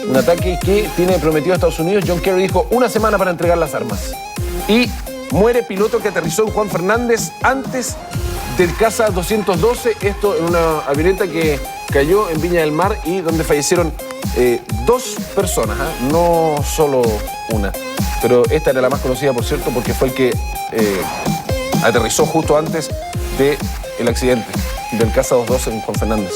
un ataque que tiene prometido a Estados Unidos. John Kerry dijo 1 semana para entregar las armas. Y muere piloto que aterrizó en Juan Fernández antes del Caza 212. Esto en una avioneta que cayó en Viña del Mar y donde fallecieron 2 personas, no solo una. Pero esta era la más conocida, por cierto, porque fue el que aterrizó justo antes del accidente del Caza 212 en Juan Fernández.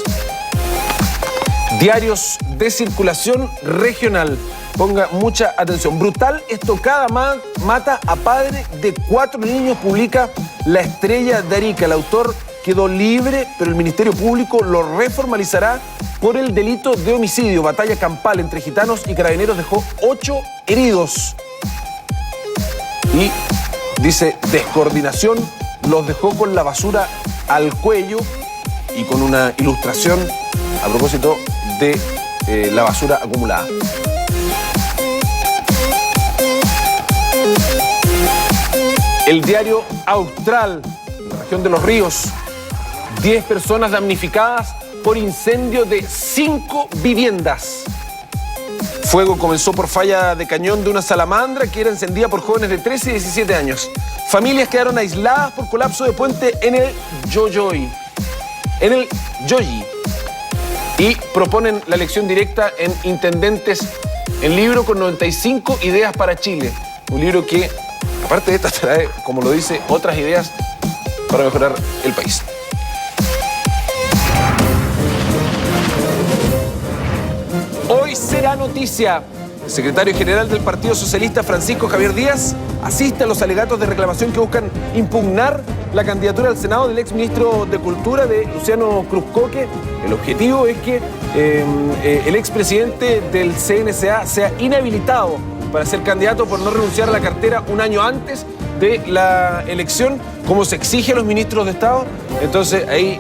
Diarios de circulación regional. Ponga mucha atención. Brutal estocada mata a padre de 4 niños, publica La Estrella de Arica. El autor quedó libre, pero el Ministerio Público lo reformalizará por el delito de homicidio. Batalla campal entre gitanos y carabineros dejó 8 heridos. Y dice, descoordinación los dejó con la basura al cuello y con una ilustración a propósito de la basura acumulada. El diario Austral, en la región de Los Ríos, 10 personas damnificadas por incendio de 5 viviendas. Fuego comenzó por falla de cañón de una salamandra que era encendida por jóvenes de 13 y 17 años. Familias quedaron aisladas por colapso de puente en el Yoyi. Y proponen la elección directa en intendentes. El libro con 95 ideas para Chile. Un libro que, aparte de esta, trae, como lo dice, otras ideas para mejorar el país. Hoy será noticia. El secretario general del Partido Socialista, Francisco Javier Díaz, asiste a los alegatos de reclamación que buscan impugnar la candidatura al Senado del exministro de Cultura, de Luciano Cruzcoque. El objetivo es que el expresidente del CNCA sea inhabilitado para ser candidato por no renunciar a la cartera un año antes de la elección, como se exige a los ministros de Estado. Entonces ahí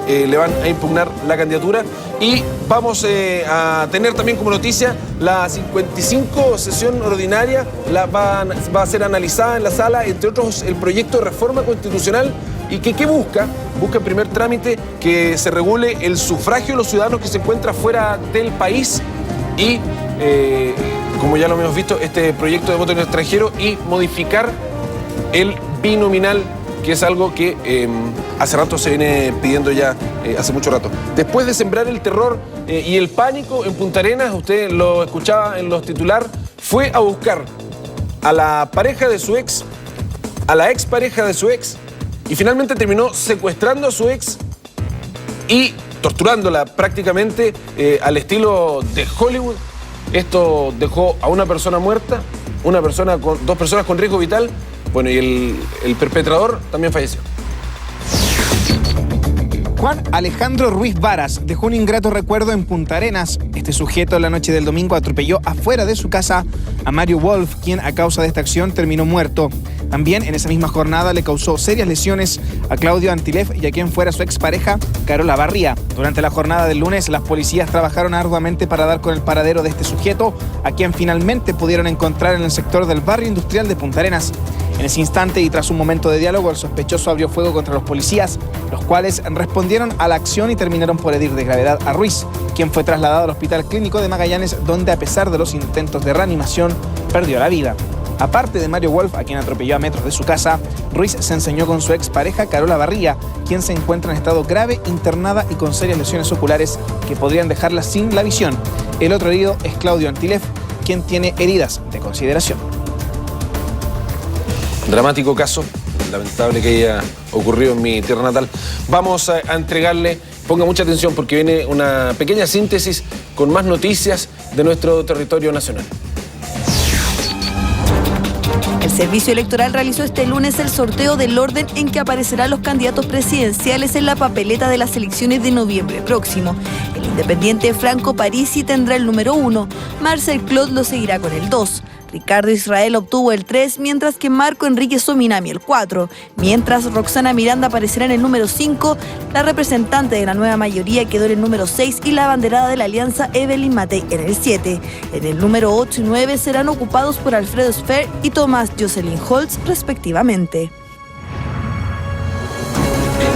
le van a impugnar la candidatura. Y vamos a tener también como noticia la 55 sesión ordinaria, va a ser analizada en la sala, entre otros el proyecto de reforma constitucional. ¿Y qué busca? Busca en primer trámite que se regule el sufragio de los ciudadanos que se encuentran fuera del país y, como ya lo hemos visto, este proyecto de voto en el extranjero y modificar el binominal, que es algo que hace rato se viene pidiendo ya, hace mucho rato. Después de sembrar el terror y el pánico en Punta Arenas, usted lo escuchaba en los titulares, fue a buscar a la pareja de su ex, a la expareja de su ex, y finalmente terminó secuestrando a su ex y torturándola prácticamente al estilo de Hollywood. Esto dejó a una persona muerta, dos personas con riesgo vital. Bueno, y el perpetrador también falleció. Juan Alejandro Ruiz Varas dejó un ingrato recuerdo en Punta Arenas. Este sujeto la noche del domingo atropelló afuera de su casa a Mario Wolf, quien a causa de esta acción terminó muerto. También en esa misma jornada le causó serias lesiones a Claudio Antilef y a quien fuera su expareja, Carola Barría. Durante la jornada del lunes, las policías trabajaron arduamente para dar con el paradero de este sujeto, a quien finalmente pudieron encontrar en el sector del barrio industrial de Punta Arenas. En ese instante y tras un momento de diálogo, el sospechoso abrió fuego contra los policías, los cuales respondieron a la acción y terminaron por herir de gravedad a Ruiz, quien fue trasladado al Hospital Clínico de Magallanes, donde a pesar de los intentos de reanimación, perdió la vida. Aparte de Mario Wolf, a quien atropelló a metros de su casa, Ruiz se enseñó con su expareja Carola Barría, quien se encuentra en estado grave, internada y con serias lesiones oculares que podrían dejarla sin la visión. El otro herido es Claudio Antilef, quien tiene heridas de consideración. Dramático caso, lamentable que haya ocurrido en mi tierra natal. Vamos a entregarle, ponga mucha atención porque viene una pequeña síntesis con más noticias de nuestro territorio nacional. El Servicio Electoral realizó este lunes el sorteo del orden en que aparecerán los candidatos presidenciales en la papeleta de las elecciones de noviembre próximo. El independiente Franco Parisi tendrá el número 1, Marcel Clot lo seguirá con el 2. Ricardo Israel obtuvo el 3, mientras que Marco Enrique Sominami el 4. Mientras Roxana Miranda aparecerá en el número 5, la representante de la nueva mayoría quedó en el número 6 y la abanderada de la alianza Evelyn Matei en el 7. En el número 8 y 9 serán ocupados por Alfredo Sfer y Tomás Jocelyn Holtz respectivamente.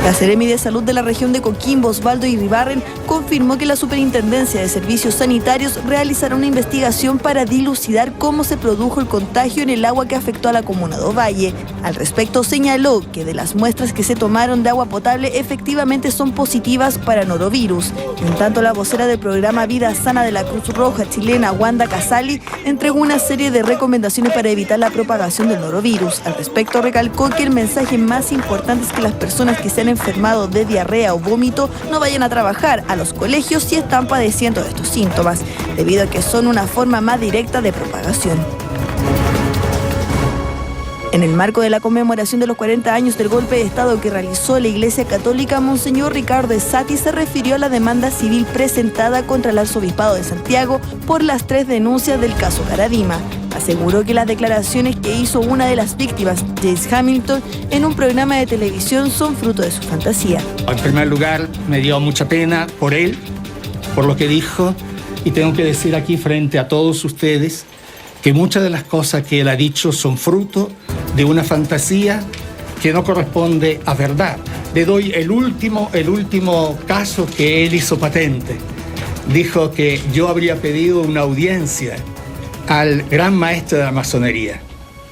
La Seremi de Salud de la región de Coquimbo, Osvaldo Iribarren, confirmó que la Superintendencia de Servicios Sanitarios realizará una investigación para dilucidar cómo se produjo el contagio en el agua que afectó a la comuna de Ovalle. Al respecto, señaló que de las muestras que se tomaron de agua potable efectivamente son positivas para norovirus. En tanto, la vocera del programa Vida Sana de la Cruz Roja chilena, Wanda Casali, entregó una serie de recomendaciones para evitar la propagación del norovirus. Al respecto, recalcó que el mensaje más importante es que las personas que se han enfermado de diarrea o vómito no vayan a trabajar a los colegios si están padeciendo de estos síntomas, debido a que son una forma más directa de propagación. En el marco de la conmemoración de los 40 años del golpe de Estado que realizó la Iglesia Católica, Monseñor Ricardo Esati se refirió a la demanda civil presentada contra el Arzobispado de Santiago por las 3 denuncias del caso Caradima. Aseguró que las declaraciones que hizo una de las víctimas, Jace Hamilton, en un programa de televisión son fruto de su fantasía. En primer lugar, me dio mucha pena por él, por lo que dijo, y tengo que decir aquí frente a todos ustedes que muchas de las cosas que él ha dicho son fruto de una fantasía que no corresponde a verdad. Le doy el último caso que él hizo patente. Dijo que yo habría pedido una audiencia al gran maestro de la masonería.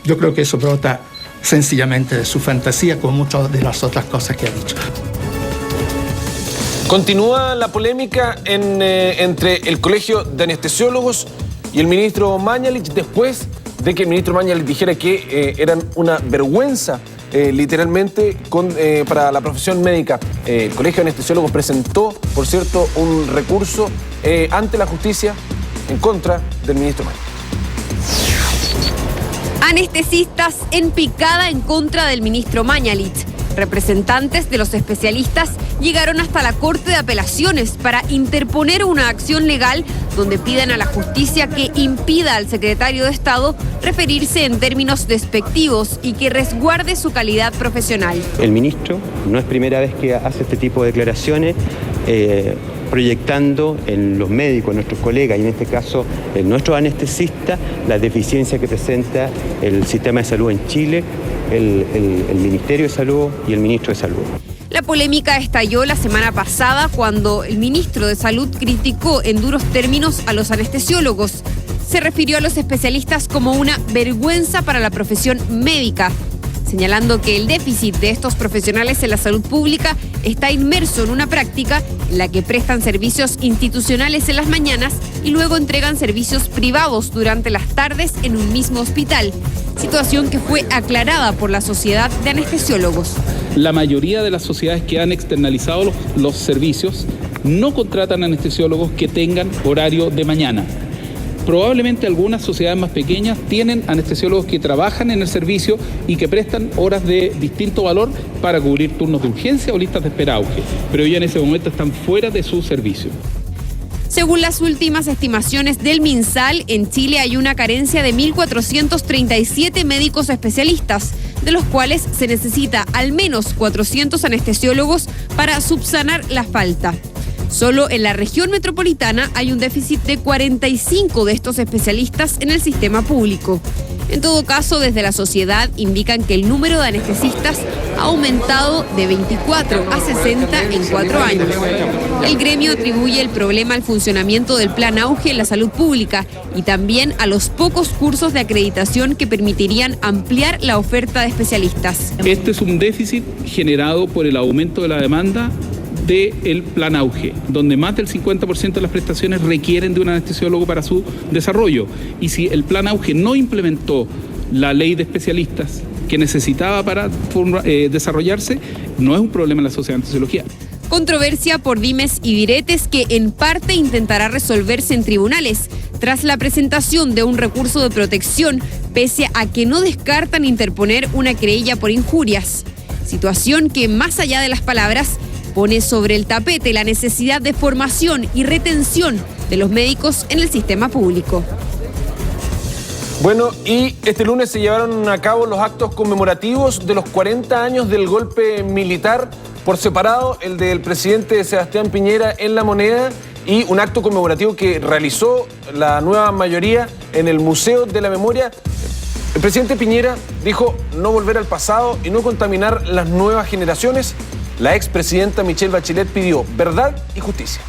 Yo creo que eso brota sencillamente de su fantasía, con muchas de las otras cosas que ha dicho. Continúa la polémica entre el Colegio de Anestesiólogos y el ministro Mañalich después de que el ministro Mañalich dijera que eran una vergüenza, literalmente, para la profesión médica. El Colegio de Anestesiólogos presentó, por cierto, un recurso ante la justicia en contra del ministro Mañalich. Anestesistas en picada en contra del ministro Mañalich. Representantes de los especialistas llegaron hasta la Corte de Apelaciones para interponer una acción legal donde piden a la justicia que impida al secretario de Estado referirse en términos despectivos y que resguarde su calidad profesional. El ministro no es primera vez que hace este tipo de declaraciones, proyectando en los médicos, nuestros colegas, y en este caso en nuestros anestesistas, la deficiencia que presenta el sistema de salud en Chile, el Ministerio de Salud y el Ministro de Salud. La polémica estalló la semana pasada cuando el ministro de Salud criticó en duros términos a los anestesiólogos. Se refirió a los especialistas como una vergüenza para la profesión médica, señalando que el déficit de estos profesionales en la salud pública está inmerso en una práctica en la que prestan servicios institucionales en las mañanas y luego entregan servicios privados durante las tardes en un mismo hospital, situación que fue aclarada por la Sociedad de Anestesiólogos. La mayoría de las sociedades que han externalizado los servicios no contratan anestesiólogos que tengan horario de mañana. Probablemente algunas sociedades más pequeñas tienen anestesiólogos que trabajan en el servicio y que prestan horas de distinto valor para cubrir turnos de urgencia o listas de espera auge, pero ya en ese momento están fuera de su servicio. Según las últimas estimaciones del MinSal, en Chile hay una carencia de 1.437 médicos especialistas, de los cuales se necesita al menos 400 anestesiólogos para subsanar la falta. Solo en la región metropolitana hay un déficit de 45 de estos especialistas en el sistema público. En todo caso, desde la sociedad indican que el número de anestesistas ha aumentado de 24 a 60 en 4 años. El gremio atribuye el problema al funcionamiento del Plan Auge en la salud pública y también a los pocos cursos de acreditación que permitirían ampliar la oferta de especialistas. Este es un déficit generado por el aumento de la demanda del Plan Auge, donde más del 50% de las prestaciones requieren de un anestesiólogo para su desarrollo. Y si el Plan Auge no implementó la ley de especialistas que necesitaba para desarrollarse, no es un problema en la Sociedad de Anestesiología. Controversia por dimes y diretes que en parte intentará resolverse en tribunales, tras la presentación de un recurso de protección, pese a que no descartan interponer una querella por injurias. Situación que, más allá de las palabras, pone sobre el tapete la necesidad de formación y retención de los médicos en el sistema público. Bueno, y este lunes se llevaron a cabo los actos conmemorativos de los 40 años del golpe militar, por separado el del presidente Sebastián Piñera en La Moneda y un acto conmemorativo que realizó la nueva mayoría en el Museo de la Memoria. El presidente Piñera dijo no volver al pasado y no contaminar las nuevas generaciones. la expresidenta Michelle Bachelet pidió verdad y justicia.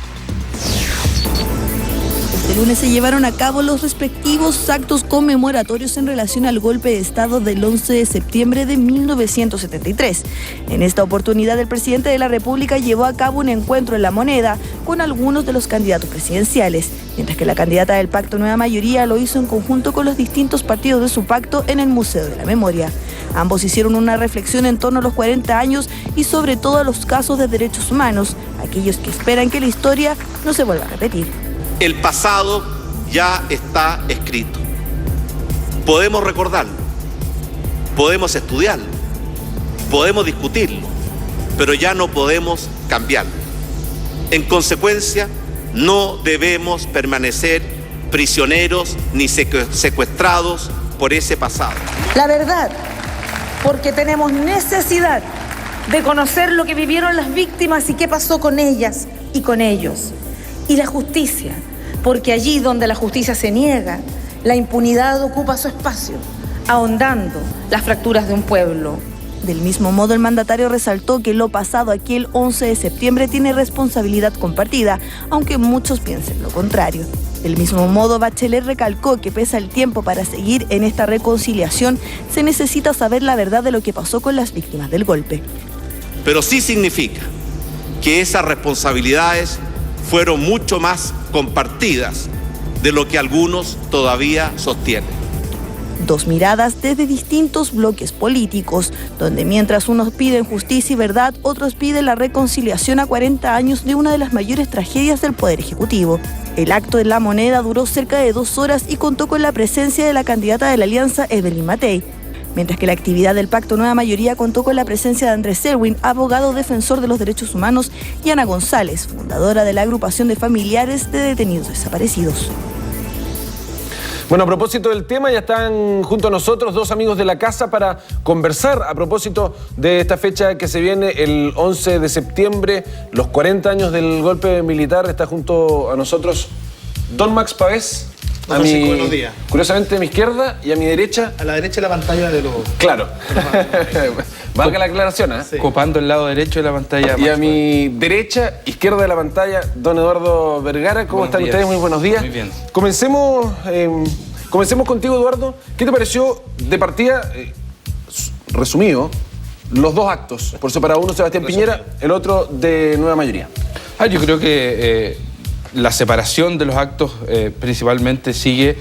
Este lunes se llevaron a cabo los respectivos actos conmemoratorios en relación al golpe de Estado del 11 de septiembre de 1973. En esta oportunidad, el presidente de la República llevó a cabo un encuentro en La Moneda con algunos de los candidatos presidenciales, mientras que la candidata del Pacto Nueva Mayoría lo hizo en conjunto con los distintos partidos de su pacto en el Museo de la Memoria. Ambos hicieron una reflexión en torno a los 40 años y sobre todo a los casos de derechos humanos, aquellos que esperan que la historia no se vuelva a repetir. El pasado ya está escrito. Podemos recordarlo, podemos estudiarlo, podemos discutirlo, pero ya no podemos cambiarlo. En consecuencia, no debemos permanecer prisioneros ni secuestrados por ese pasado. La verdad, porque tenemos necesidad de conocer lo que vivieron las víctimas y qué pasó con ellas y con ellos. Y la justicia, porque allí donde la justicia se niega, la impunidad ocupa su espacio, ahondando las fracturas de un pueblo. Del mismo modo, el mandatario resaltó que lo pasado aquel 11 de septiembre tiene responsabilidad compartida, aunque muchos piensen lo contrario. Del mismo modo, Bachelet recalcó que pese al tiempo para seguir en esta reconciliación, se necesita saber la verdad de lo que pasó con las víctimas del golpe. Pero sí significa que esas responsabilidades fueron mucho más compartidas de lo que algunos todavía sostienen. Dos miradas desde distintos bloques políticos, donde mientras unos piden justicia y verdad, otros piden la reconciliación a 40 años de una de las mayores tragedias del Poder Ejecutivo. El acto en La Moneda duró cerca de 2 horas y contó con la presencia de la candidata de la Alianza, Evelyn Matei, mientras que la actividad del Pacto Nueva Mayoría contó con la presencia de Andrés Selwyn, abogado defensor de los derechos humanos, y Ana González, fundadora de la agrupación de familiares de detenidos desaparecidos. Bueno, a propósito del tema, ya están junto a nosotros 2 amigos de la casa para conversar a propósito de esta fecha que se viene, el 11 de septiembre, los 40 años del golpe militar. Está junto a nosotros don Max Pavés. Buenos días. Curiosamente a mi izquierda y a mi derecha. A la derecha de la pantalla de los... Claro. Valga la aclaración, ¿eh? Sí. Ocupando el lado derecho de la pantalla. Y a mi derecha, izquierda de la pantalla, don Eduardo Vergara. ¿Cómo están ustedes? Muy buenos días. Muy bien. Comencemos contigo, Eduardo. ¿Qué te pareció de partida, resumido, los 2 actos? Por separado, uno Sebastián Piñera, el otro de Nueva Mayoría. Yo creo que la separación de los actos principalmente sigue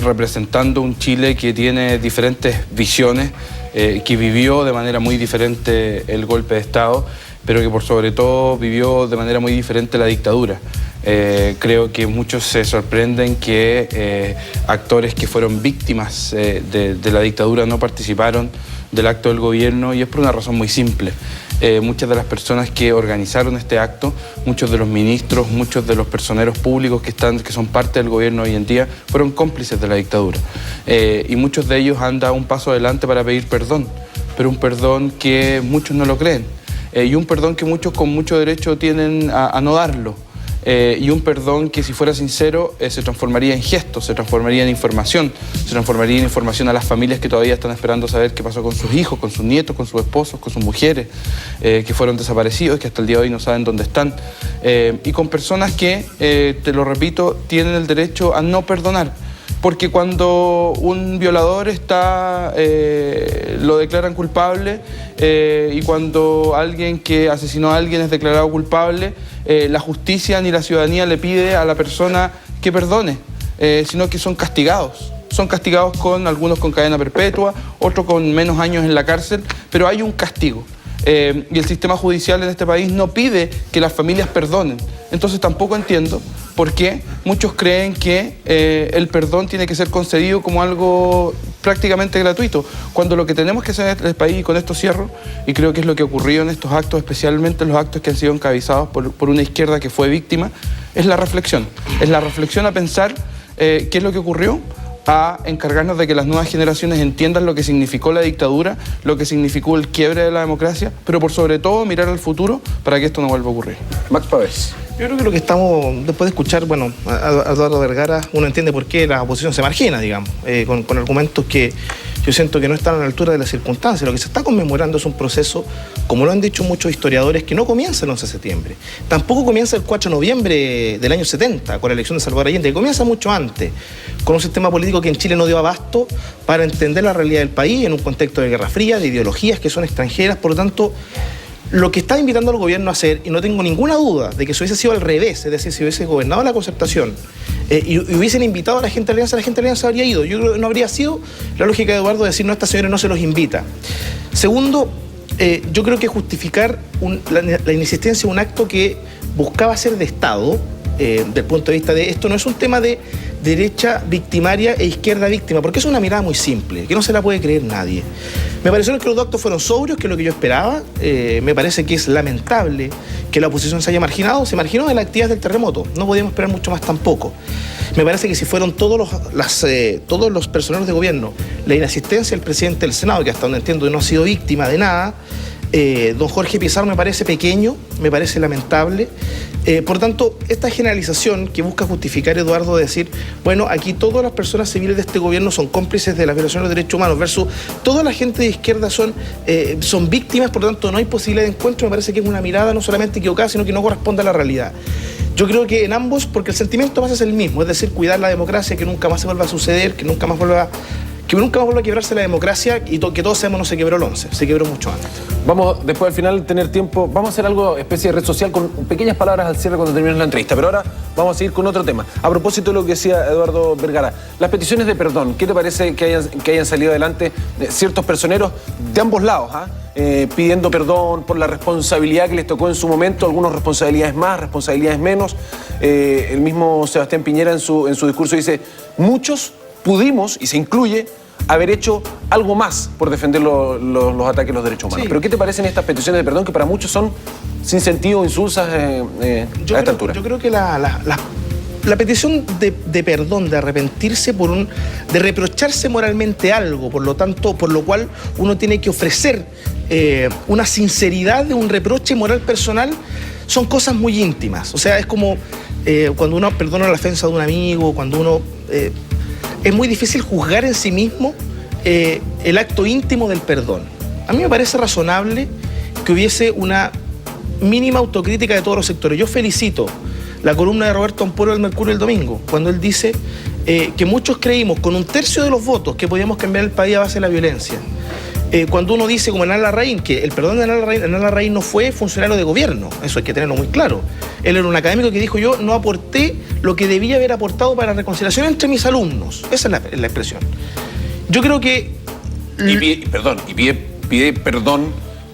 representando un Chile que tiene diferentes visiones, que vivió de manera muy diferente el golpe de Estado, pero que por sobre todo vivió de manera muy diferente la dictadura. Creo que muchos se sorprenden que actores que fueron víctimas de la dictadura no participaron del acto del gobierno, y es por una razón muy simple. Muchas de las personas que organizaron este acto, muchos de los ministros, muchos de los personeros públicos que son parte del gobierno hoy en día, fueron cómplices de la dictadura. Y muchos de ellos han dado un paso adelante para pedir perdón, pero un perdón que muchos no lo creen. Y un perdón que muchos con mucho derecho tienen a no darlo. Y un perdón que, si fuera sincero, se transformaría en gestos, se transformaría en información, se transformaría en información a las familias que todavía están esperando saber qué pasó con sus hijos, con sus nietos, con sus esposos, con sus mujeres, que fueron desaparecidos, que hasta el día de hoy no saben dónde están, y con personas que, te lo repito, tienen el derecho a no perdonar. Porque cuando un violador lo declaran culpable, y cuando alguien que asesinó a alguien es declarado culpable, la justicia ni la ciudadanía le pide a la persona que perdone, sino que son castigados. Son castigados con algunos con cadena perpetua, otros con menos años en la cárcel, pero hay un castigo. Y el sistema judicial en este país no pide que las familias perdonen. Entonces tampoco entiendo por qué muchos creen que el perdón tiene que ser concedido como algo prácticamente gratuito, cuando lo que tenemos que hacer en el país, y con esto cierro, y creo que es lo que ocurrió en estos actos, especialmente en los actos que han sido encabezados por una izquierda que fue víctima, es la reflexión. Es la reflexión a pensar qué es lo que ocurrió, a encargarnos de que las nuevas generaciones entiendan lo que significó la dictadura, lo que significó el quiebre de la democracia, pero por sobre todo mirar al futuro para que esto no vuelva a ocurrir. Max Pavés. Yo creo que lo que estamos, después de escuchar, a Eduardo Vergara, uno entiende por qué la oposición se margina, digamos, con argumentos que yo siento que no están a la altura de las circunstancias. Lo que se está conmemorando es un proceso, como lo han dicho muchos historiadores, que no comienza el 11 de septiembre. Tampoco comienza el 4 de noviembre del año 70, con la elección de Salvador Allende, que comienza mucho antes, con un sistema político que en Chile no dio abasto para entender la realidad del país en un contexto de Guerra Fría, de ideologías que son extranjeras. Por lo tanto, lo que está invitando al gobierno a hacer, y no tengo ninguna duda de que si hubiese sido al revés, es decir, si hubiese gobernado la Concertación y hubiesen invitado a la gente de Alianza, la gente de Alianza habría ido. Yo creo que no habría sido la lógica de Eduardo de decir, no, esta señora no se los invita. Segundo, yo creo que justificar la inexistencia de un acto que buscaba ser de Estado, del punto de vista de esto, no es un tema de derecha victimaria e izquierda víctima, porque es una mirada muy simple, que no se la puede creer nadie. Me pareció que los dos actos fueron sobrios, que es lo que yo esperaba. Me parece que es lamentable que la oposición se haya marginado. Se marginó de la actividad del terremoto, no podíamos esperar mucho más tampoco. Me parece que si fueron todos los personeros de gobierno, la inasistencia del presidente del Senado, que hasta donde entiendo no ha sido víctima de nada, don Jorge Pizarro me parece pequeño, me parece lamentable. Por tanto, esta generalización que busca justificar Eduardo de decir, bueno, aquí todas las personas civiles de este gobierno son cómplices de las violaciones de los derechos humanos versus toda la gente de izquierda son víctimas, por lo tanto no hay posibilidad de encuentro, me parece que es una mirada no solamente equivocada, sino que no corresponde a la realidad. Yo creo que en ambos, porque el sentimiento base es el mismo, es decir, cuidar la democracia, que nunca más se vuelva a suceder, que nunca más vuelva a quebrarse la democracia, y que todos sabemos no se quebró el 11, se quebró mucho antes. Vamos, después al final, tener tiempo, vamos a hacer algo, especie de red social, con pequeñas palabras al cierre cuando terminemos la entrevista, pero ahora vamos a seguir con otro tema. A propósito de lo que decía Eduardo Vergara, las peticiones de perdón, ¿qué te parece que hayan salido adelante ciertos personeros de ambos lados, pidiendo perdón por la responsabilidad que les tocó en su momento, algunos responsabilidades más, responsabilidades menos? El mismo Sebastián Piñera en su discurso dice, muchos pudimos, y se incluye, haber hecho algo más por defender los ataques a los derechos humanos. Sí. ¿Pero qué te parecen estas peticiones de perdón que para muchos son sin sentido, insulsas a esta altura? Yo creo que la petición de perdón, de arrepentirse de reprocharse moralmente algo, por lo tanto, por lo cual uno tiene que ofrecer una sinceridad de un reproche moral personal, son cosas muy íntimas. O sea, es como cuando uno perdona la ofensa de un amigo, cuando uno... es muy difícil juzgar en sí mismo el acto íntimo del perdón. A mí me parece razonable que hubiese una mínima autocrítica de todos los sectores. Yo felicito la columna de Roberto Ampuero del Mercurio el domingo, cuando él dice que muchos creímos con 1/3 de los votos que podíamos cambiar el país a base de la violencia. Cuando uno dice, como Hernán Larraín, que el perdón de Hernán Larraín no fue funcionario de gobierno, eso hay que tenerlo muy claro. Él era un académico que dijo, yo no aporté lo que debía haber aportado para la reconciliación entre mis alumnos. Esa es la expresión. Yo creo que... Pide perdón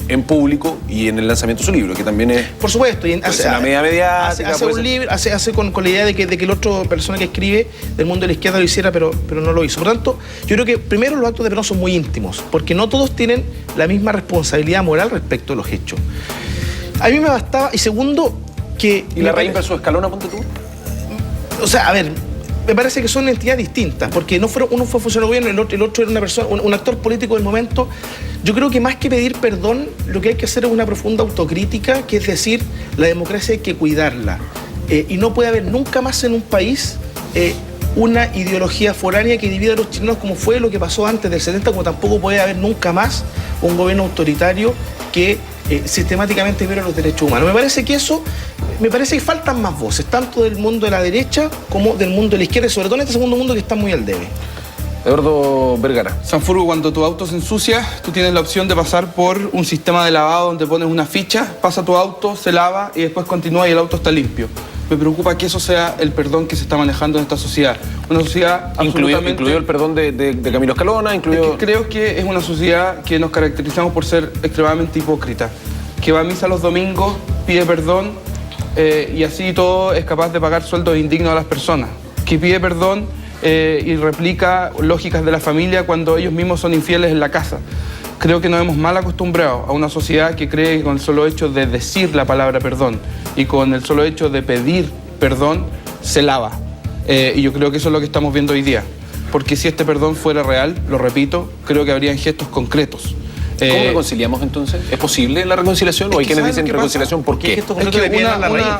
en público y en el lanzamiento de su libro, que también es... Por supuesto, y hace una media mediática. Hace un libro, hace con la idea de que la otra persona que escribe del mundo de la izquierda lo hiciera, pero no lo hizo. Por tanto, yo creo que primero los actos de perdón son muy íntimos, porque no todos tienen la misma responsabilidad moral respecto a los hechos. A mí me bastaba, y segundo, que... ¿Y Larraín versus Escalona, ponte tú? O sea, a ver... Me parece que son entidades distintas, porque uno fue funcionario de gobierno, el otro era una persona, un actor político del momento. Yo creo que más que pedir perdón, lo que hay que hacer es una profunda autocrítica, que es decir, la democracia hay que cuidarla. Y no puede haber nunca más en un país una ideología foránea que divida a los chilenos, como fue lo que pasó antes del 70, como tampoco puede haber nunca más un gobierno autoritario que sistemáticamente viola los derechos humanos. Me parece que faltan más voces, tanto del mundo de la derecha como del mundo de la izquierda, y sobre todo en este segundo mundo que está muy al debe. Eduardo Vergara. Sanfurgo, cuando tu auto se ensucia, tú tienes la opción de pasar por un sistema de lavado donde pones una ficha, pasa tu auto, se lava y después continúa y el auto está limpio. Me preocupa que eso sea el perdón que se está manejando en esta sociedad. Una sociedad absolutamente... Incluido el perdón de Camilo Escalona, incluido... Creo que es una sociedad que nos caracterizamos por ser extremadamente hipócrita. Que va a misa los domingos, pide perdón y así todo es capaz de pagar sueldos indignos a las personas. Que pide perdón y replica lógicas de la familia cuando ellos mismos son infieles en la casa. Creo que nos hemos mal acostumbrado a una sociedad que cree que con el solo hecho de decir la palabra perdón y con el solo hecho de pedir perdón se lava. Y yo creo que eso es lo que estamos viendo hoy día. Porque si este perdón fuera real, lo repito, creo que habrían gestos concretos. ¿Cómo reconciliamos entonces? ¿Es posible la reconciliación? ¿O hay quienes dicen reconciliación? ¿Por qué? Es que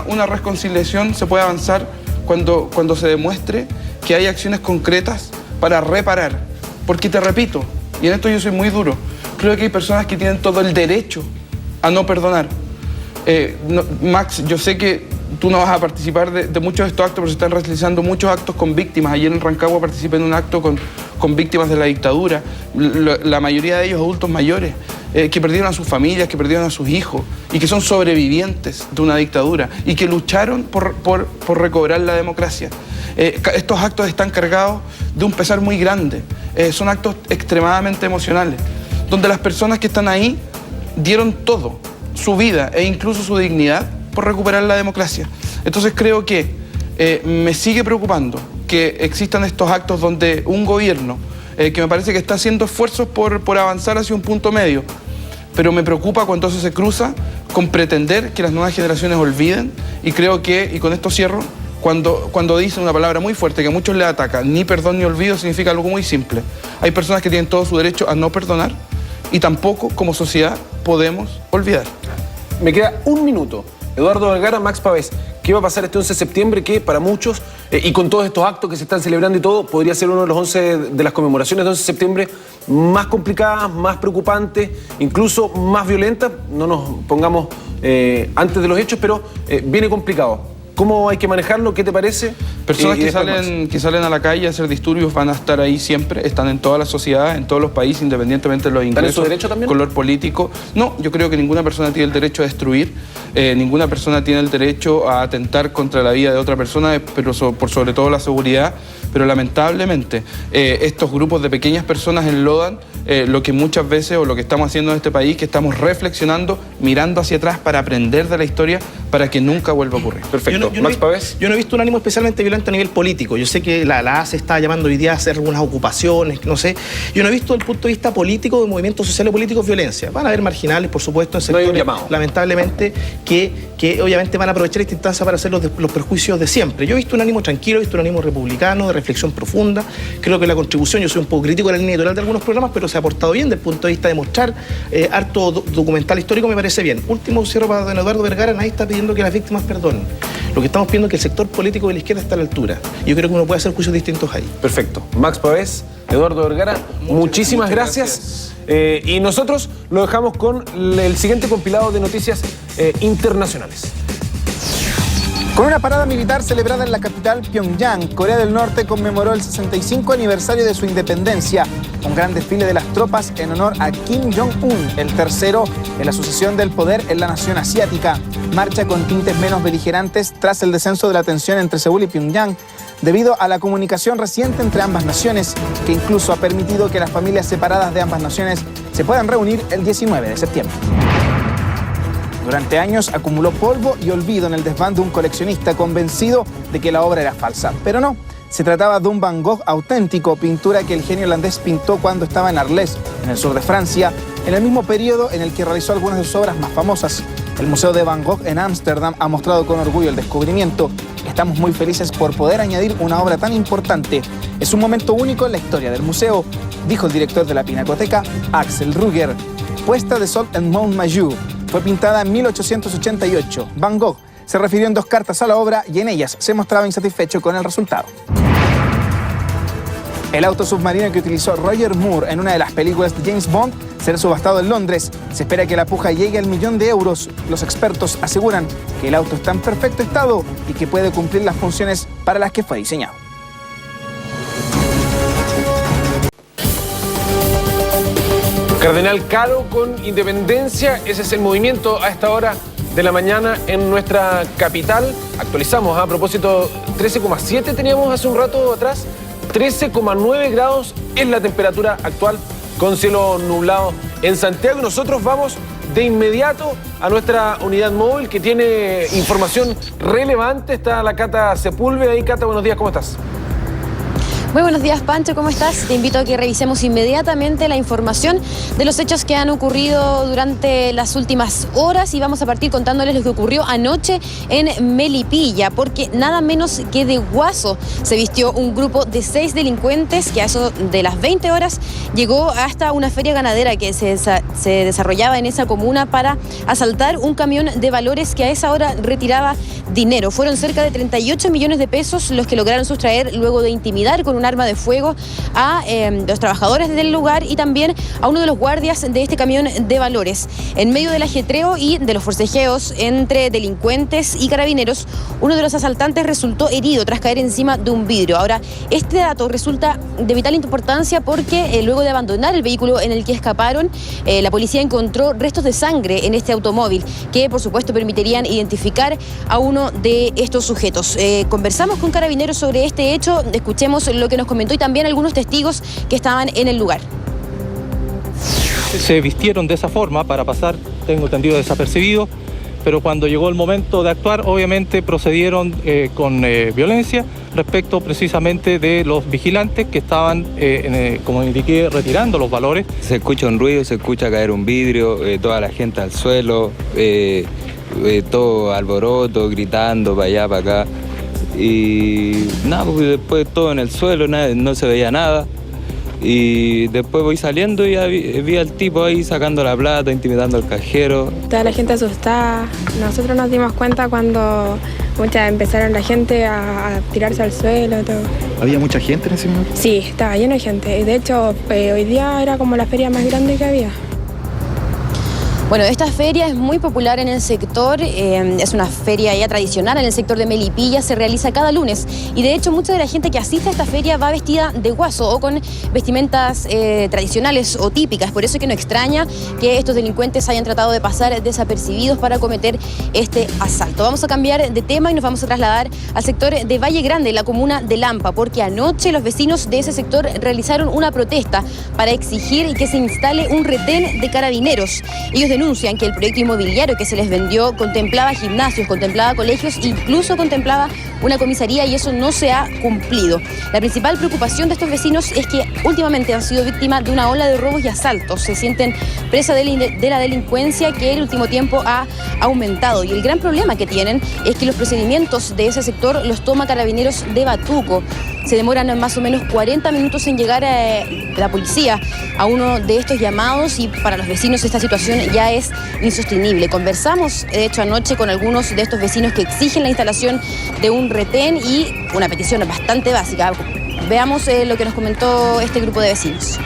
una reconciliación se puede avanzar cuando se demuestre que hay acciones concretas para reparar. Porque te repito, y en esto yo soy muy duro, creo que hay personas que tienen todo el derecho a no perdonar. Max, yo sé que tú no vas a participar de muchos de estos actos, pero se están realizando muchos actos con víctimas. Ayer en Rancagua participé en un acto con víctimas de la dictadura, la mayoría de ellos adultos mayores, que perdieron a sus familias, que perdieron a sus hijos y que son sobrevivientes de una dictadura y que lucharon por recobrar la democracia. Estos actos están cargados de un pesar muy grande, son actos extremadamente emocionales, donde las personas que están ahí dieron todo, su vida e incluso su dignidad por recuperar la democracia. Entonces creo que me sigue preocupando que existan estos actos donde un gobierno que me parece que está haciendo esfuerzos por avanzar hacia un punto medio, pero me preocupa cuando eso se cruza con pretender que las nuevas generaciones olviden, y creo que, y con esto cierro, cuando dicen una palabra muy fuerte que a muchos les ataca, ni perdón ni olvido, significa algo muy simple. Hay personas que tienen todo su derecho a no perdonar y tampoco como sociedad podemos olvidar. Me queda un minuto. Eduardo Vergara, Max Pavés, ¿qué va a pasar este 11 de septiembre? Que para muchos, y con todos estos actos que se están celebrando y todo, podría ser uno de los 11 de las conmemoraciones de 11 de septiembre más complicadas, más preocupantes, incluso más violentas. No nos pongamos antes de los hechos, pero viene complicado. ¿Cómo hay que manejarlo? ¿Qué te parece? Personas que salen a la calle a hacer disturbios van a estar ahí siempre, están en toda la sociedad, en todos los países, independientemente de los ingresos, ¿están en su derecho también? Color político. No, yo creo que ninguna persona tiene el derecho a destruir, ninguna persona tiene el derecho a atentar contra la vida de otra persona, pero por sobre todo la seguridad. Pero lamentablemente estos grupos de pequeñas personas enlodan lo que muchas veces, o lo que estamos haciendo en este país, que estamos reflexionando, mirando hacia atrás para aprender de la historia, para que nunca vuelva a ocurrir. Perfecto. Max Pavés. Yo no he visto un ánimo especialmente violento a nivel político. Yo sé que la ACE está llamando hoy día a hacer algunas ocupaciones, no sé. Yo no he visto desde el punto de vista político, de movimientos sociales políticos, violencia. Van a haber marginales, por supuesto, en sectores, lamentablemente, que obviamente van a aprovechar esta instancia para hacer los perjuicios de siempre. Yo he visto un ánimo tranquilo, he visto un ánimo republicano, de reflexión profunda. Creo que la contribución, yo soy un poco crítico de la línea editorial de algunos programas, pero se ha portado bien desde el punto de vista de mostrar harto documental histórico, me parece bien. Último cierro para don Eduardo Vergara. Nadie está pidiendo que las víctimas perdonen. Lo que estamos pidiendo es que el sector político de la izquierda está a la altura. Yo creo que uno puede hacer juicios distintos ahí. Perfecto. Max Pavés, Eduardo Vergara, muchísimas gracias. Y nosotros lo dejamos con el siguiente compilado de noticias internacionales. Con una parada militar celebrada en la capital Pyongyang, Corea del Norte conmemoró el 65 aniversario de su independencia. Un gran desfile de las tropas en honor a Kim Jong-un, el tercero en la sucesión del poder en la nación asiática. Marcha con tintes menos beligerantes tras el descenso de la tensión entre Seúl y Pyongyang, debido a la comunicación reciente entre ambas naciones, que incluso ha permitido que las familias separadas de ambas naciones se puedan reunir el 19 de septiembre. Durante años acumuló polvo y olvido en el desván de un coleccionista convencido de que la obra era falsa. Pero no, se trataba de un Van Gogh auténtico, pintura que el genio holandés pintó cuando estaba en Arles, en el sur de Francia, en el mismo periodo en el que realizó algunas de sus obras más famosas. El Museo de Van Gogh en Ámsterdam ha mostrado con orgullo el descubrimiento. Estamos muy felices por poder añadir una obra tan importante. Es un momento único en la historia del museo, dijo el director de la Pinacoteca, Axel Ruger. Puesta de sol en Montmajour. Fue pintada en 1888. Van Gogh se refirió en 2 cartas a la obra y en ellas se mostraba insatisfecho con el resultado. El auto submarino que utilizó Roger Moore en una de las películas de James Bond será subastado en Londres. Se espera que la puja llegue al €1.000.000. Los expertos aseguran que el auto está en perfecto estado y que puede cumplir las funciones para las que fue diseñado. Cardenal Caro con Independencia, ese es el movimiento a esta hora de la mañana en nuestra capital. Actualizamos, a propósito, 13,7 teníamos hace un rato atrás, 13,9 grados es la temperatura actual con cielo nublado en Santiago. Nosotros vamos de inmediato a nuestra unidad móvil que tiene información relevante. Está la Cata Sepúlveda ahí. Cata, buenos días, ¿cómo estás? Muy buenos días, Pancho, ¿cómo estás? Te invito a que revisemos inmediatamente la información de los hechos que han ocurrido durante las últimas horas y vamos a partir contándoles lo que ocurrió anoche en Melipilla, porque nada menos que de guaso se vistió un grupo de 6 delincuentes que a eso de las 20 horas llegó hasta una feria ganadera que se desarrollaba en esa comuna para asaltar un camión de valores que a esa hora retiraba dinero. Fueron cerca de 38 millones de pesos los que lograron sustraer luego de intimidar con un arma de fuego a los trabajadores del lugar y también a uno de los guardias de este camión de valores. En medio del ajetreo y de los forcejeos entre delincuentes y carabineros, uno de los asaltantes resultó herido tras caer encima de un vidrio. Ahora, este dato resulta de vital importancia porque luego de abandonar el vehículo en el que escaparon, la policía encontró restos de sangre en este automóvil que, por supuesto, permitirían identificar a uno de estos sujetos. Conversamos con carabineros sobre este hecho, escuchemos lo que nos comentó y también algunos testigos que estaban en el lugar. Se vistieron de esa forma para pasar, tengo entendido, desapercibido, pero cuando llegó el momento de actuar, obviamente procedieron con violencia respecto precisamente de los vigilantes que estaban, como indiqué, retirando los valores. Se escucha un ruido, se escucha caer un vidrio, toda la gente al suelo, todo alboroto, gritando para allá, para acá. Y nada, pues después todo en el suelo, no se veía nada. Y después voy saliendo y vi al tipo ahí sacando la plata, intimidando al cajero. Toda la gente asustada. Nosotros nos dimos cuenta cuando empezaron la gente a tirarse al suelo. Todo. ¿Había mucha gente en ese momento? Sí, estaba lleno de gente. De hecho, hoy día era como la feria más grande que había. Bueno, esta feria es muy popular en el sector, es una feria ya tradicional en el sector de Melipilla, se realiza cada lunes y de hecho mucha de la gente que asiste a esta feria va vestida de guaso o con vestimentas tradicionales o típicas, por eso es que no extraña que estos delincuentes hayan tratado de pasar desapercibidos para cometer este asalto. Vamos a cambiar de tema y nos vamos a trasladar al sector de Valle Grande, la comuna de Lampa, porque anoche los vecinos de ese sector realizaron una protesta para exigir que se instale un retén de carabineros. Ellos denuncian que el proyecto inmobiliario que se les vendió contemplaba gimnasios, contemplaba colegios, incluso contemplaba una comisaría y eso no se ha cumplido. La principal preocupación de estos vecinos es que últimamente han sido víctimas de una ola de robos y asaltos. Se sienten presa de la delincuencia que en el último tiempo ha aumentado y el gran problema que tienen es que los procedimientos de ese sector los toma Carabineros de Batuco. Se demoran más o menos 40 minutos en llegar la policía a uno de estos llamados y para los vecinos esta situación ya es insostenible. Conversamos, de hecho, anoche con algunos de estos vecinos que exigen la instalación de un retén y una petición bastante básica. Veamos lo que nos comentó este grupo de vecinos.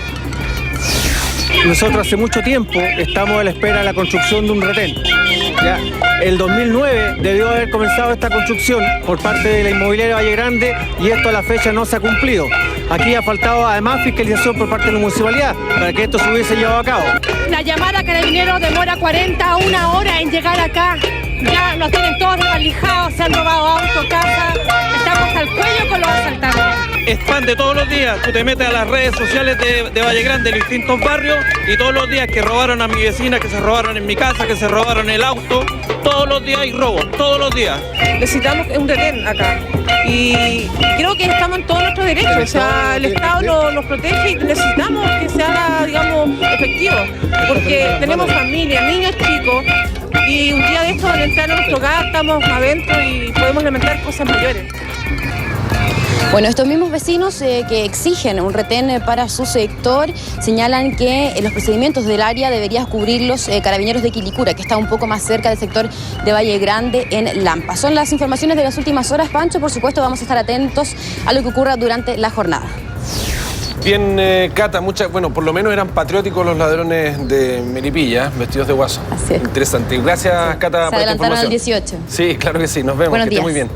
Nosotros hace mucho tiempo estamos a la espera de la construcción de un retén. ¿Ya? El 2009 debió haber comenzado esta construcción por parte de la inmobiliaria Valle Grande y esto a la fecha no se ha cumplido. Aquí ha faltado además fiscalización por parte de la municipalidad para que esto se hubiese llevado a cabo. La llamada a Carabineros demora 40 a una hora en llegar acá. Ya nos tienen todos desvalijados, se han robado autos, casas, estamos al cuello con los asaltantes. Están de todos los días, tú te metes a las redes sociales de Valle Grande, de distintos barrios, y todos los días que robaron a mi vecina, que se robaron en mi casa, que se robaron el auto, todos los días hay robos, todos los días. Necesitamos un retén acá y creo que estamos en todo nuestro derecho, o sea, el Estado nos protege y necesitamos que se haga, digamos, efectivo, porque tenemos familia, niños chicos, y un día de esto al entrar a nuestro hogar estamos adentro y podemos lamentar cosas mayores. Bueno, estos mismos vecinos que exigen un retén para su sector señalan que los procedimientos del área deberían cubrirlos Carabineros de Quilicura, que está un poco más cerca del sector de Valle Grande en Lampa. Son las informaciones de las últimas horas, Pancho. Por supuesto, vamos a estar atentos a lo que ocurra durante la jornada. Bien, Cata, bueno, por lo menos eran patrióticos los ladrones de Melipilla, vestidos de guaso. Así es. Interesante. Gracias, Cata, por esta información. Se adelantaron al 18. Sí, claro que sí. Nos vemos. Buenos que esté días. muy bien.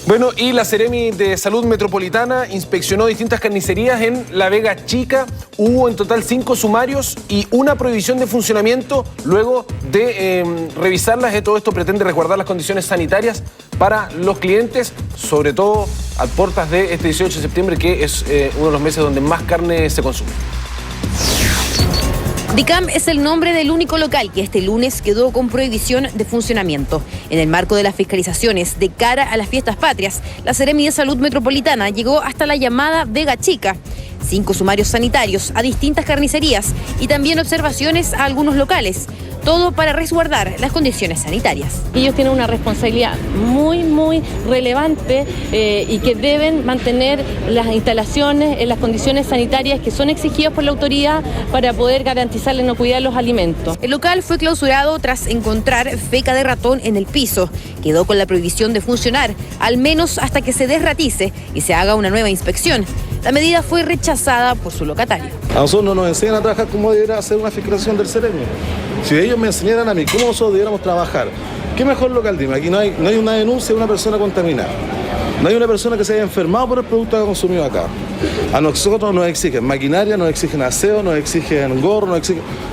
Bueno, y la Seremi de Salud Metropolitana inspeccionó distintas carnicerías en La Vega Chica. Hubo en total 5 sumarios y una prohibición de funcionamiento luego de revisarlas. Todo esto pretende resguardar las condiciones sanitarias para los clientes, sobre todo a puertas de este 18 de septiembre, que es uno de los meses donde más carne se consume. DICAM es el nombre del único local que este lunes quedó con prohibición de funcionamiento. En el marco de las fiscalizaciones de cara a las fiestas patrias, la Seremi de Salud Metropolitana llegó hasta la llamada Vega Chica. 5 sumarios sanitarios a distintas carnicerías y también observaciones a algunos locales. todo para resguardar las condiciones sanitarias. Ellos tienen una responsabilidad muy relevante y que deben mantener las instalaciones en las condiciones sanitarias que son exigidas por la autoridad para poder garantizar la inocuidad de los alimentos. El local fue clausurado tras encontrar feca de ratón en el piso. Quedó con la prohibición de funcionar, al menos hasta que se desratice y se haga una nueva inspección. La medida fue rechazada por su locatario. A nosotros no nos enseñan a trabajar como debería hacer una fiscalización del Ceremio. Si ellos me enseñaran a mí cómo nosotros debiéramos trabajar, ¿qué mejor local? Dime, aquí no hay una denuncia de una persona contaminada. No hay una persona que se haya enfermado por el producto que ha consumido acá. A nosotros nos exigen maquinaria, nos exigen aseo, nos exigen gorro,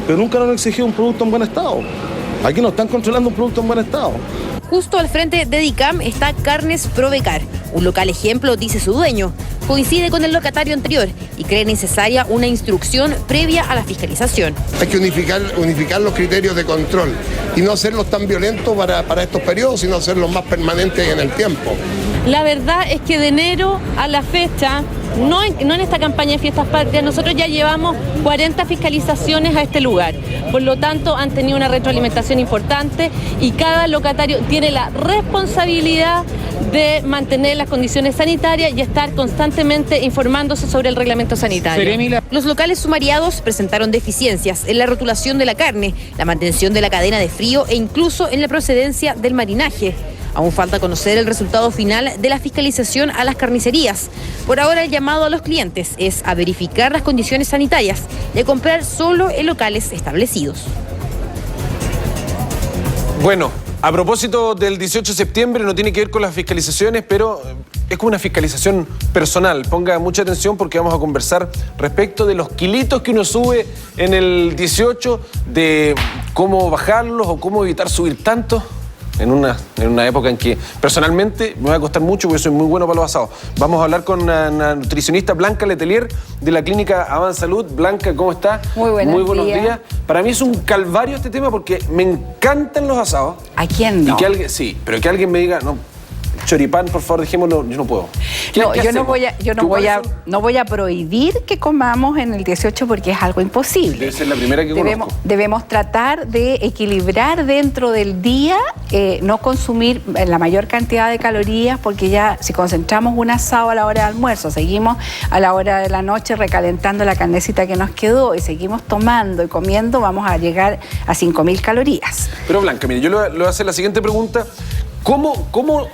pero nunca nos exigen un producto en buen estado. Aquí no están controlando un producto en buen estado. Justo al frente de DICAM está Carnes Probecar, un local ejemplo, dice su dueño. Coincide con el locatario anterior y cree necesaria una instrucción previa a la fiscalización. Hay que unificar los criterios de control y no hacerlos tan violentos para estos periodos, sino hacerlos más permanentes en el tiempo. La verdad es que de enero a la fecha, no en esta campaña de Fiestas Patrias, nosotros ya llevamos 40 fiscalizaciones a este lugar. Por lo tanto, han tenido una retroalimentación importante y cada locatario tiene la responsabilidad de mantener las condiciones sanitarias y estar constantemente informándose sobre el reglamento sanitario. Los locales sumariados presentaron deficiencias en la rotulación de la carne, la mantención de la cadena de frío e incluso en la procedencia del marinaje. Aún falta conocer el resultado final de la fiscalización a las carnicerías. Por ahora, el llamado a los clientes es a verificar las condiciones sanitarias y a comprar solo en locales establecidos. Bueno, a propósito del 18 de septiembre, no tiene que ver con las fiscalizaciones, pero es como una fiscalización personal. Ponga mucha atención porque vamos a conversar respecto de los kilitos que uno sube en el 18, de cómo bajarlos o cómo evitar subir tanto. En una época en que personalmente me va a costar mucho porque soy muy bueno para los asados. Vamos a hablar con una nutricionista, Blanca Letelier, de la clínica Avansalud. Blanca, ¿cómo está? Muy buenos días. Para mí es un calvario este tema porque me encantan los asados. ¿A quién no? Y que alguien, sí, pero que alguien me diga, no, choripán, por favor, dejémoslo, yo no puedo. No voy a prohibir que comamos en el 18 porque es algo imposible. Debe ser la primera que conozco. Debemos tratar de equilibrar dentro del día, no consumir la mayor cantidad de calorías, porque ya si concentramos un asado a la hora de almuerzo, seguimos a la hora de la noche recalentando la carnecita que nos quedó y seguimos tomando y comiendo, vamos a llegar a 5.000 calorías. Pero Blanca, mire, yo le voy a hacer la siguiente pregunta. ¿Cómo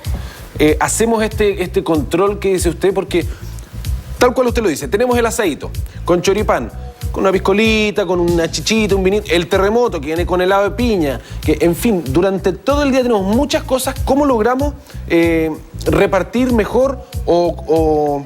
hacemos este control que dice usted? Porque tal cual usted lo dice, tenemos el asadito con choripán, con una piscolita, con una chichita, un vinito, el terremoto que viene con helado de piña, que en fin, durante todo el día tenemos muchas cosas. ¿Cómo logramos repartir mejor o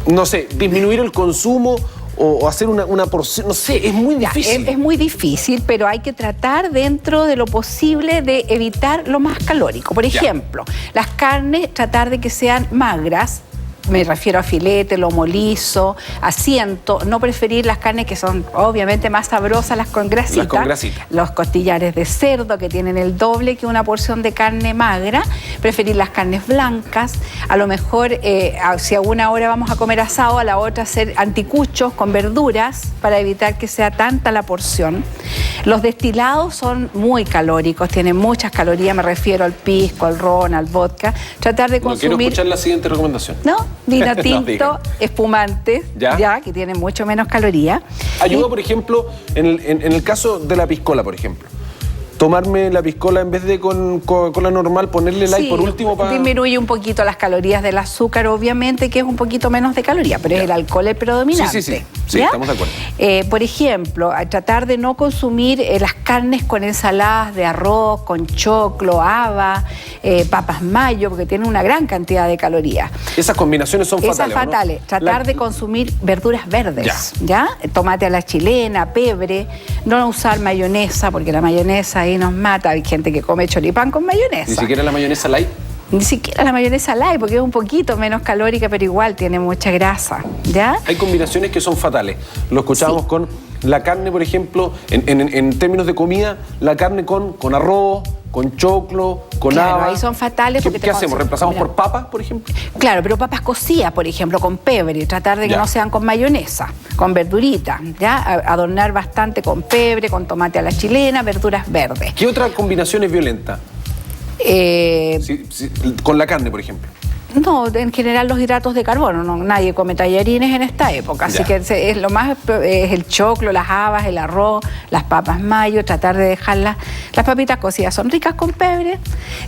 no sé, disminuir el consumo o hacer una porción? No sé, es muy difícil. Es muy difícil, pero hay que tratar dentro de lo posible de evitar lo más calórico. Por ejemplo, las carnes, tratar de que sean magras. Me refiero a filete, lomo liso, asiento, no preferir las carnes que son obviamente más sabrosas, las con grasita. Los costillares de cerdo que tienen el doble que una porción de carne magra, preferir las carnes blancas. A lo mejor si a una hora vamos a comer asado, a la otra hacer anticuchos con verduras para evitar que sea tanta la porción. Los destilados son muy calóricos, tienen muchas calorías, me refiero al pisco, al ron, al vodka. Tratar de consumir... No quiero escuchar la siguiente recomendación. ¿No? Vino tinto, espumante, ya, que tiene mucho menos calorías. Ayuda, por ejemplo, en el caso de la piscola, por ejemplo. Tomarme la piscola en vez de con la normal, ponerle light por último para... Disminuye un poquito las calorías del azúcar, obviamente, que es un poquito menos de calorías, pero es el alcohol el predominante. Sí, estamos de acuerdo. Por ejemplo, tratar de no consumir las carnes con ensaladas de arroz, con choclo, haba, papas mayo, porque tienen una gran cantidad de calorías. Esas combinaciones son fatales. Esas fatales. ¿No? Tratar de consumir verduras verdes, ¿ya? Tomate a la chilena, pebre, no usar mayonesa, porque la mayonesa ahí nos mata. Hay gente que come choripán con mayonesa. ¿Ni siquiera la mayonesa light? Ni siquiera la mayonesa light, porque es un poquito menos calórica, pero igual tiene mucha grasa, ¿ya? Hay combinaciones que son fatales. Lo escuchábamos con la carne, por ejemplo, en términos de comida, la carne con arroz, con choclo, con claro, haba. ahí son fatales porque ¿Qué hacemos? ¿Reemplazamos por papas, por ejemplo? Claro, pero papas cocidas, por ejemplo, con pebre, tratar de que Ya. no sean con mayonesa, con verdurita, ¿ya? Adornar bastante con pebre, con tomate a la chilena, verduras verdes. ¿Qué otra combinación es violenta? Con la carne, por ejemplo. No, en general los hidratos de carbono, nadie come tallarines en esta época, así Ya. que es lo más es el choclo, las habas, el arroz, las papas mayo, tratar de dejarlas. Las papitas cocidas son ricas con pebre.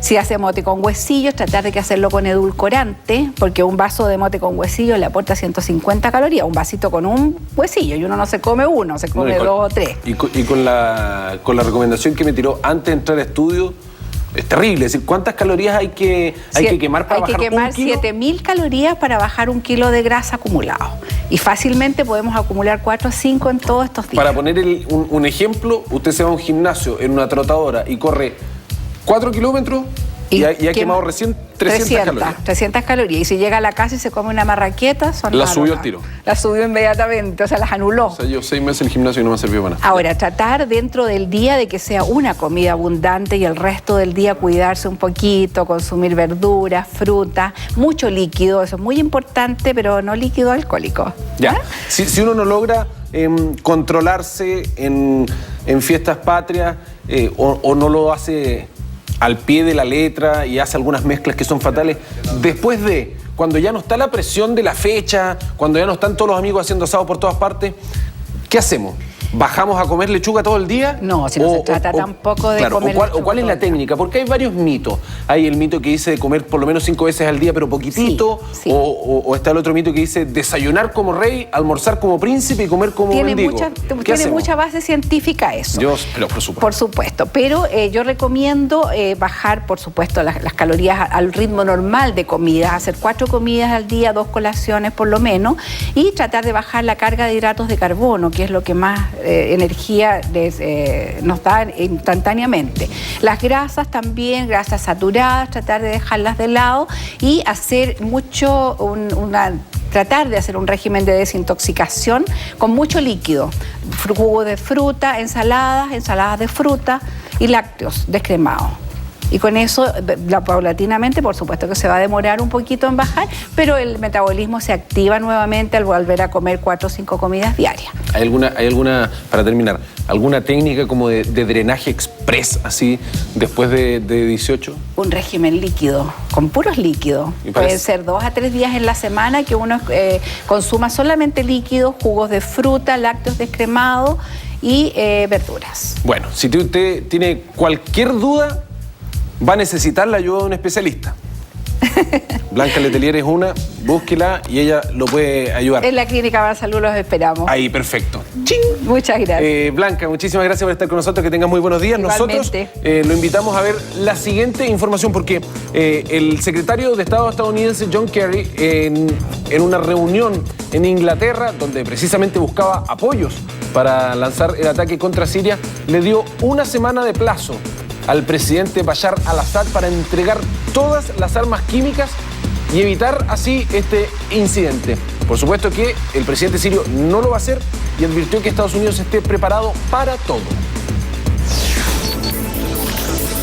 Si hace mote con huesillos, tratar de que hacerlo con edulcorante, porque un vaso de mote con huesillos le aporta 150 calorías, un vasito con un huesillo, y uno no se come uno, se come dos o tres. Y con la recomendación que me tiró antes de entrar al estudio, es terrible. Es decir, ¿cuántas calorías hay que quemar para bajar un kilo? Hay que quemar 7.000 calorías para bajar 1 kilo de grasa acumulado. Y fácilmente podemos acumular 4 o 5 en todos estos días. Para poner un ejemplo, usted se va a un gimnasio en una trotadora y corre 4 kilómetros y ha quemado recién 300 calorías. 300 calorías. Y si llega a la casa y se come una marraqueta, son La subió al tiro. La subió inmediatamente, o sea, las anuló. O sea, yo 6 meses en el gimnasio y no me ha servido para nada. Ahora, tratar dentro del día de que sea una comida abundante y el resto del día cuidarse un poquito, consumir verduras, fruta, mucho líquido, eso es muy importante, pero no líquido alcohólico. Ya. Si uno no logra controlarse en fiestas patrias o no lo hace al pie de la letra y hace algunas mezclas que son fatales, después de, cuando ya no está la presión de la fecha, cuando ya no están todos los amigos haciendo asado por todas partes, ¿qué hacemos? ¿Bajamos a comer lechuga todo el día? No, si no se trata tampoco de comer lechuga. ¿O cuál es la técnica? Porque hay varios mitos. Hay el mito que dice de comer por lo menos 5 veces al día, pero poquitito. Sí. O está el otro mito que dice desayunar como rey, almorzar como príncipe y comer como mendigo. Tiene mucha base científica eso. Pero por supuesto. Por supuesto. Pero yo recomiendo bajar, por supuesto, las calorías al ritmo normal de comidas, hacer 4 comidas al día, 2 colaciones por lo menos, y tratar de bajar la carga de hidratos de carbono, que es lo que más energía nos da instantáneamente. Las grasas también, grasas saturadas, tratar de dejarlas de lado y hacer tratar de hacer un régimen de desintoxicación con mucho líquido, jugo de fruta, ensaladas de fruta y lácteos descremados. Y con eso, paulatinamente, por supuesto que se va a demorar un poquito en bajar, pero el metabolismo se activa nuevamente al volver a comer 4 o 5 comidas diarias. ¿Hay alguna, para terminar, alguna técnica como de drenaje express, así, después de 18? Un régimen líquido, con puros líquidos. Pueden ser 2 a 3 días en la semana que uno consuma solamente líquidos, jugos de fruta, lácteos descremados y verduras. Bueno, si usted tiene cualquier duda, va a necesitar la ayuda de un especialista. Blanca Letelier es una, búsquela y ella lo puede ayudar. En la Clínica Barsalud los esperamos. Ahí, perfecto. ¡Ching! Muchas gracias. Blanca, muchísimas gracias por estar con nosotros, que tengas muy buenos días. Igualmente. Nosotros lo invitamos a ver la siguiente información porque el secretario de Estado estadounidense John Kerry en una reunión en Inglaterra, donde precisamente buscaba apoyos para lanzar el ataque contra Siria, le dio una semana de plazo al presidente Bashar al-Assad para entregar todas las armas químicas y evitar así este incidente. Por supuesto que el presidente sirio no lo va a hacer y advirtió que Estados Unidos esté preparado para todo.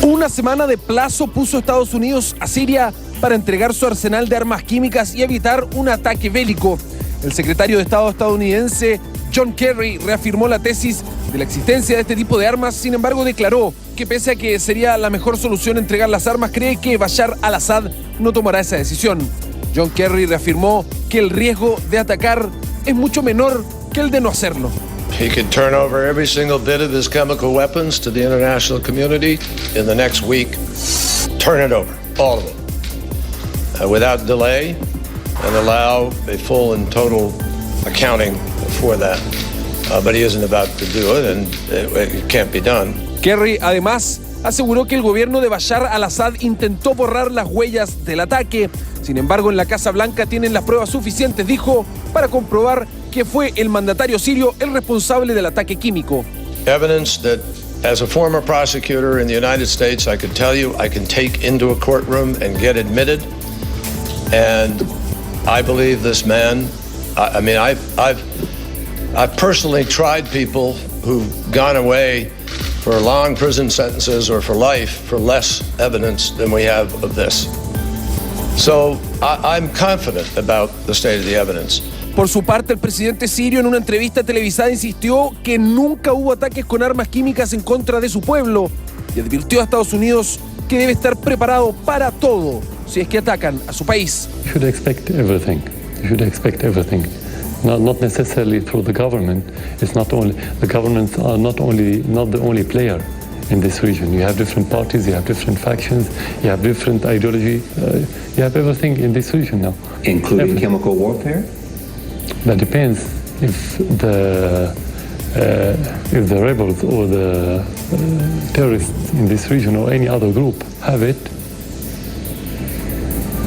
Una semana de plazo puso Estados Unidos a Siria para entregar su arsenal de armas químicas y evitar un ataque bélico. El secretario de Estado estadounidense John Kerry reafirmó la tesis de la existencia de este tipo de armas, sin embargo declaró que pese a que sería la mejor solución entregar las armas, cree que Bashar al-Assad no tomará esa decisión. John Kerry reafirmó que el riesgo de atacar es mucho menor que el de no hacerlo. He could turn over every single bit of his chemical weapons to the international community in the next week. Turn it over, all of them, without delay, and allow a full and total accounting for that. But he isn't about to do it, and it can't be done. Kerry, además, aseguró que el gobierno de Bashar al-Assad intentó borrar las huellas del ataque. Sin embargo, en la Casa Blanca tienen las pruebas suficientes, dijo, para comprobar que fue el mandatario sirio el responsable del ataque químico. Evidence that, as a former prosecutor in the United States, I could tell you I can take into a courtroom and get admitted. And I believe this man. I mean, I've I've personally tried people who've gone away for long prison sentences or for life for less evidence than we have of this. So I'm confident about the state of the evidence. Por su parte, el presidente sirio en una entrevista televisada insistió que nunca hubo ataques con armas químicas en contra de su pueblo y advirtió a Estados Unidos que debe estar preparado para todo si es que atacan a su país. You should expect everything. You should expect everything. Not necessarily through the government. It's not only the governments are not the only player in this region. You have different parties, you have different factions, you have different ideology. You have everything in this region now, including chemical warfare. That depends if the rebels or the terrorists in this region or any other group have it.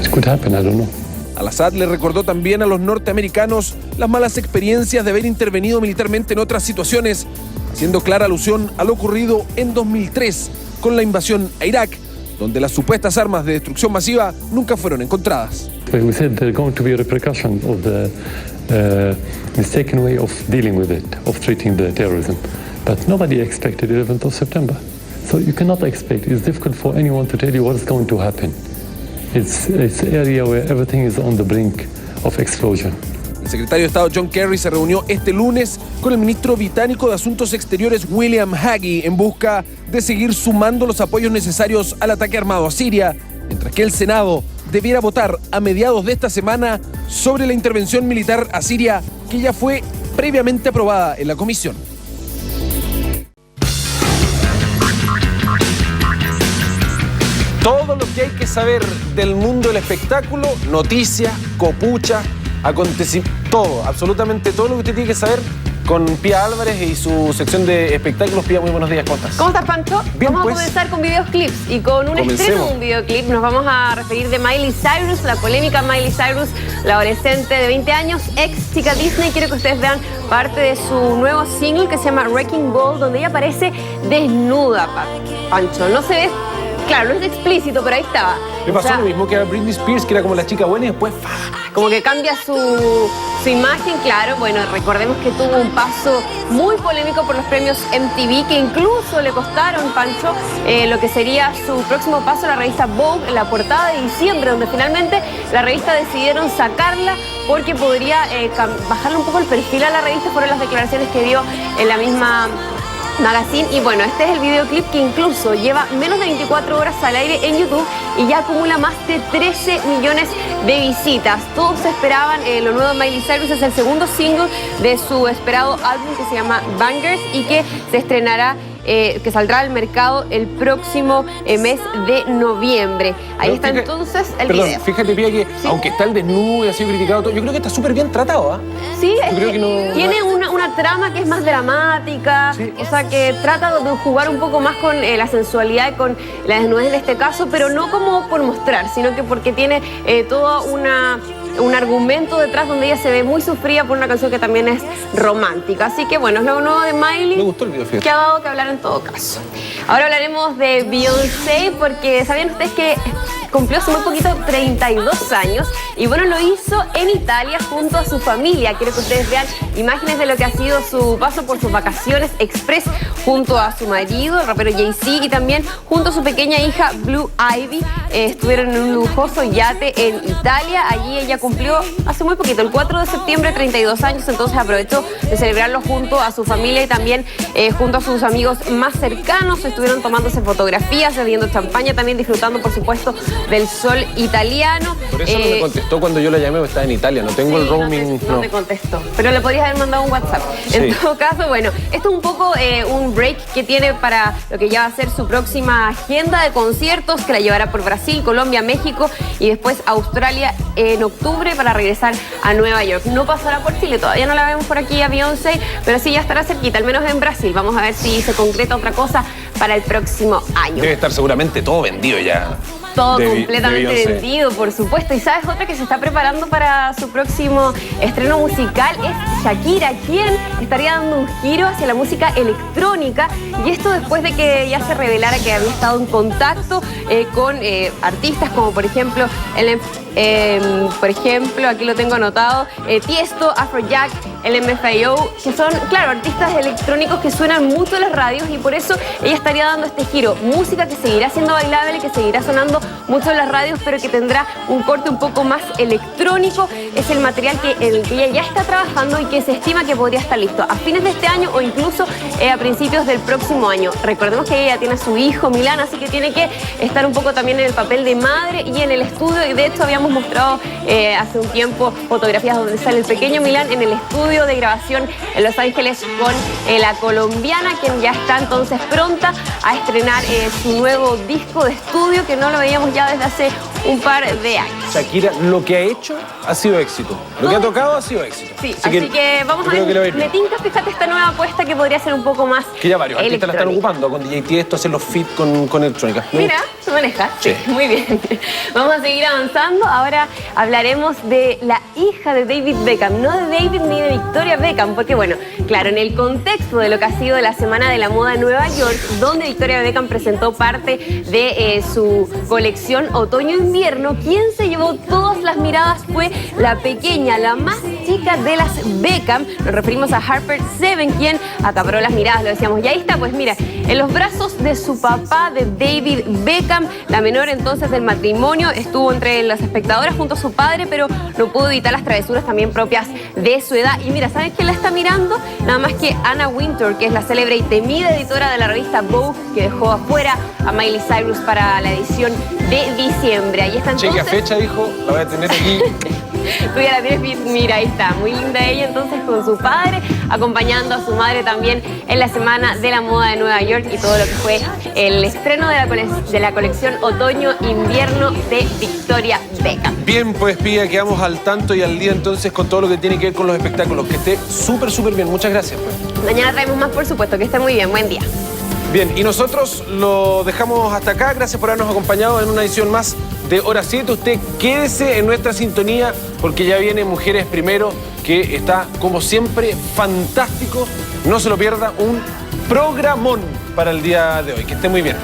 It could happen, I don't know. Al-Assad le recordó también a los norteamericanos las malas experiencias de haber intervenido militarmente en otras situaciones, haciendo clara alusión a lo ocurrido en 2003 con la invasión a Irak, donde las supuestas armas de destrucción masiva nunca fueron encontradas. We said there are going to be repercussions of the mistaken way of dealing with it, of treating the terrorism. But nobody expected 11th of September. So you cannot expect, it's difficult for anyone to tell you what is going to happen. It's an area where everything is on the brink of explosion. El secretario de Estado John Kerry se reunió este lunes con el ministro británico de Asuntos Exteriores William Hague en busca de seguir sumando los apoyos necesarios al ataque armado a Siria, mientras que el Senado debiera votar a mediados de esta semana sobre la intervención militar a Siria que ya fue previamente aprobada en la comisión. Todo lo que hay que saber del mundo del espectáculo, noticias, copucha, acontecimientos, todo, absolutamente todo lo que usted tiene que saber con Pía Álvarez y su sección de espectáculos. Pía, muy buenos días, ¿cómo estás? ¿Cómo estás, Pancho? Bien, vamos pues. a comenzar con videoclips y con un estreno de un videoclip. Nos vamos a referir de Miley Cyrus, la polémica Miley Cyrus, la adolescente de 20 años, ex chica Disney. Quiero que ustedes vean parte de su nuevo single que se llama Wrecking Ball, donde ella aparece desnuda, Pancho. No se ve, claro, no es explícito, pero ahí estaba. Le pasó lo mismo que a Britney Spears, que era como la chica buena y después como que cambia su imagen, claro. Bueno, recordemos que tuvo un paso muy polémico por los premios MTV, que incluso le costaron, Pancho, lo que sería su próximo paso a la revista Vogue en la portada de diciembre, donde finalmente la revista decidieron sacarla porque podría bajarle un poco el perfil a la revista. Fueron las declaraciones que dio en la misma Magazine. Y bueno, este es el videoclip que incluso lleva menos de 24 horas al aire en YouTube y ya acumula más de 13 millones de visitas. Todos esperaban lo nuevo de Miley Cyrus. Es el segundo single de su esperado álbum que se llama Bangers y que se estrenará, que saldrá al mercado el próximo mes de noviembre. Ahí está entonces el video. Fíjate, Pía, que ¿sí? Aunque está el desnudo y ha sido criticado todo, yo creo que está súper bien tratado, ¿ah? Sí, yo creo que no, tiene una trama que es más dramática, sí. O sea, que trata de jugar un poco más con la sensualidad y con la desnudez en este caso, pero no como por mostrar, sino que porque tiene todo un argumento detrás donde ella se ve muy sufrida por una canción que también es romántica. Así que bueno, es lo nuevo de Miley. Me gustó el video, fíjate. Que ha dado que hablar en todo caso. Ahora hablaremos de Beyoncé, porque ¿sabían ustedes que cumplió hace muy poquito 32 años? Y bueno, lo hizo en Italia junto a su familia. Quiero que ustedes vean imágenes de lo que ha sido su paso por sus vacaciones express junto a su marido, el rapero Jay-Z, y también junto a su pequeña hija Blue Ivy. Estuvieron en un lujoso yate en Italia. Allí ella cumplió hace muy poquito, el 4 de septiembre, 32 años. Entonces aprovechó de celebrarlo junto a su familia y también junto a sus amigos más cercanos. Estuvieron tomándose fotografías, bebiendo champaña, también disfrutando, por supuesto, del sol italiano. Por eso no me contestó cuando yo la llamé, porque estaba en Italia. No tengo el roaming. No me contestó, pero le podrías haber mandado un WhatsApp. Sí. En todo caso, bueno, esto es un poco un break que tiene para lo que ya va a ser su próxima agenda de conciertos, que la llevará por Brasil, Colombia, México y después Australia en octubre para regresar a Nueva York. No pasará por Chile, todavía no la vemos por aquí a Beyoncé, pero sí ya estará cerquita, al menos en Brasil. Vamos a ver si se concreta otra cosa para el próximo año. Debe estar seguramente todo vendido ya. Todo completamente vendido, por supuesto. Y sabes, otra que se está preparando para su próximo estreno musical es Shakira, quien estaría dando un giro hacia la música electrónica. Y esto después de que ya se revelara que había estado en contacto con artistas como por ejemplo aquí lo tengo anotado, Tiesto, Afrojack, el MFAO, que son, claro, artistas electrónicos que suenan mucho en las radios y por eso ella estaría dando este giro. Música que seguirá siendo bailable, que seguirá sonando mucho en las radios, pero que tendrá un corte un poco más electrónico. Es el material en el que ella ya está trabajando y que se estima que podría estar listo a fines de este año o incluso a principios del próximo año. Recordemos que ella tiene a su hijo Milán, así que tiene que estar un poco también en el papel de madre y en el estudio. Y de hecho habíamos mostrado hace un tiempo fotografías donde sale el pequeño Milán en el estudio de grabación en Los Ángeles con la colombiana, quien ya está entonces pronta a estrenar su nuevo disco de estudio, que no lo veíamos ya desde hace un par de años. Shakira, lo que ha hecho ha sido éxito. Lo que ha tocado ha sido éxito. Sí, así que vamos a ver. Me tinca, fíjate, esta nueva apuesta que podría ser un poco más que ya varios artistas la están ocupando. Con DJ Tiesto hacen los feat con electrónica. Mira, se maneja. Sí. Muy bien. Vamos a seguir avanzando. Ahora hablaremos de la hija de David Beckham. No de David ni de Victoria Beckham, porque bueno, claro, en el contexto de lo que ha sido la Semana de la Moda en Nueva York, donde Victoria Beckham presentó parte de su colección otoño-invierno, quien se llevó todas las miradas fue la pequeña, la más chica de las Beckham. Nos referimos a Harper Seven, quien acaparó las miradas, lo decíamos. Y ahí está, pues mira, en los brazos de su papá, de David Beckham, la menor entonces del matrimonio, estuvo entre las espectadoras junto a su padre, pero no pudo evitar las travesuras también propias de su edad. Y mira, ¿sabes quién la está mirando? Nada más que Anna Wintour, que es la célebre y temida editora de la revista Vogue, que dejó afuera a Miley Cyrus para la edición de diciembre. Ahí está entonces. Chequea fecha, dijo, la voy a tener aquí. Tú ya la tienes, mira, ahí está, muy linda ella entonces con su padre, acompañando a su madre también en la Semana de la Moda de Nueva York y todo lo que fue el estreno de la colección otoño-invierno de Victoria Beckham. Bien, pues Pía, quedamos al tanto y al día entonces con todo lo que tiene que ver con los espectáculos. Que esté súper, súper bien. Muchas gracias. Pues. Mañana traemos más, por supuesto, que esté muy bien. Buen día. Bien, y nosotros lo dejamos hasta acá. Gracias por habernos acompañado en una edición más de Hora 7. Usted quédese en nuestra sintonía porque ya viene Mujeres Primero, que está, como siempre, fantástico. No se lo pierda, un programón para el día de hoy. Que esté muy bien.